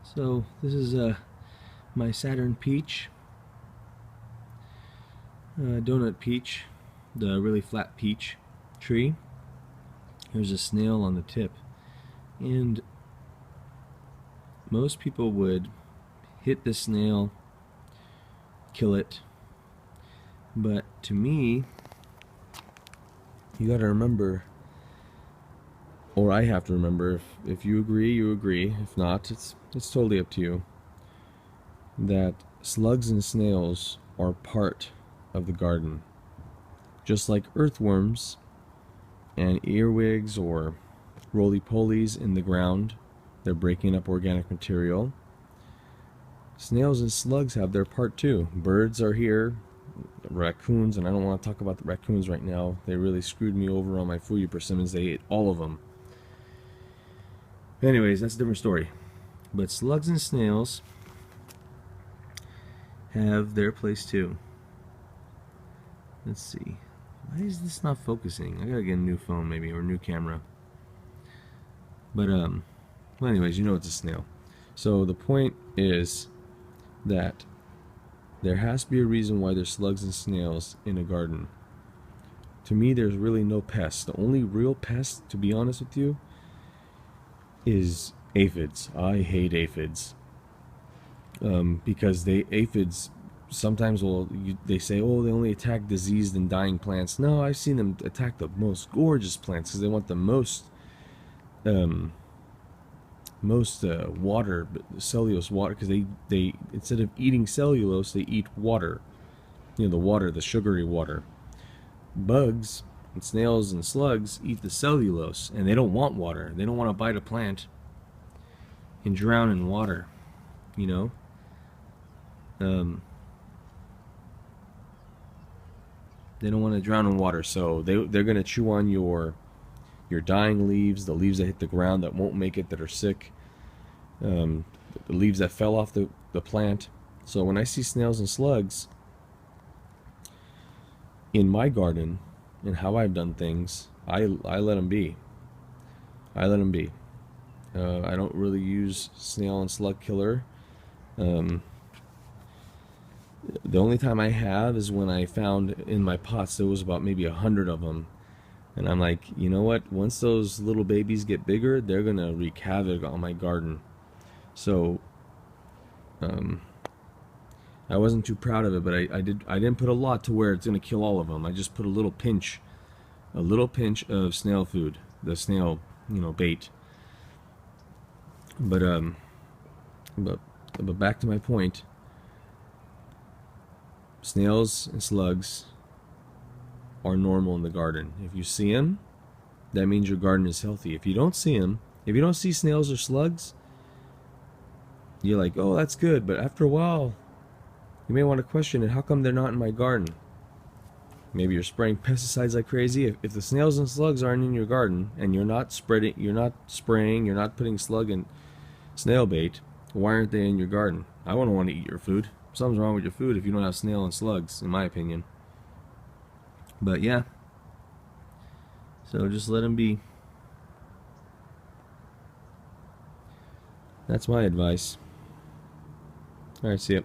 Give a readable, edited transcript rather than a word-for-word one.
So this is my Saturn peach, donut peach, the really flat peach tree. There's a snail on the tip, and most people would hit the snail, kill it, but to me, you gotta remember, or I have to remember, if you agree, you agree. If not, it's totally up to you, that slugs and snails are part of the garden. Just like earthworms and earwigs or roly-polies in the ground, they're breaking up organic material. Snails and slugs have their part too. Birds are here, raccoons, and I don't want to talk about the raccoons right now. They really screwed me over on my Fuyu persimmons. They ate all of them. Anyways, that's a different story. But slugs and snails have their place too. Let's see. Why is this not focusing? I gotta get a new phone maybe, or a new camera. But well, anyways, you know it's a snail. So the point is that there has to be a reason why there's slugs and snails in a garden. To me, there's really no pests. The only real pest, to be honest with you, is aphids. I hate aphids. Because aphids sometimes they say, oh, they only attack diseased and dying plants. No, I've seen them attack the most gorgeous plants because they want the most water, cellulose water, because they instead of eating cellulose, they eat water. You know, the water, the sugary water. Bugs and snails and slugs eat the cellulose, and they don't want water. They don't want to bite a plant and drown in water, you know. They don't want to drown in water, so they're going to chew on your dying leaves, the leaves that hit the ground that won't make it, that are sick, the leaves that fell off the plant. So when I see snails and slugs in my garden and how I've done things, I let them be. I let them be. I don't really use snail and slug killer. The only time I have is when I found in my pots there was about maybe 100 of them, and I'm like, you know what? Once those little babies get bigger, they're gonna wreak havoc on my garden. So, I wasn't too proud of it, but I didn't put a lot to where it's gonna kill all of them. I just put a little pinch of snail food, the snail, bait. But back to my point. Snails and slugs are normal in the garden. If you see them, that means your garden is healthy. If you don't see them, if you don't see snails or slugs, you're like, oh, that's good. But after a while, you may want to question it. How come they're not in my garden? Maybe you're spraying pesticides like crazy. If the snails and slugs aren't in your garden and you're not spraying, you're not putting slug and snail bait, why aren't they in your garden? I wouldn't want to eat your food. Something's wrong with your food if you don't have snail and slugs, in my opinion. But yeah, so just let them be. That's my advice. Alright, see ya.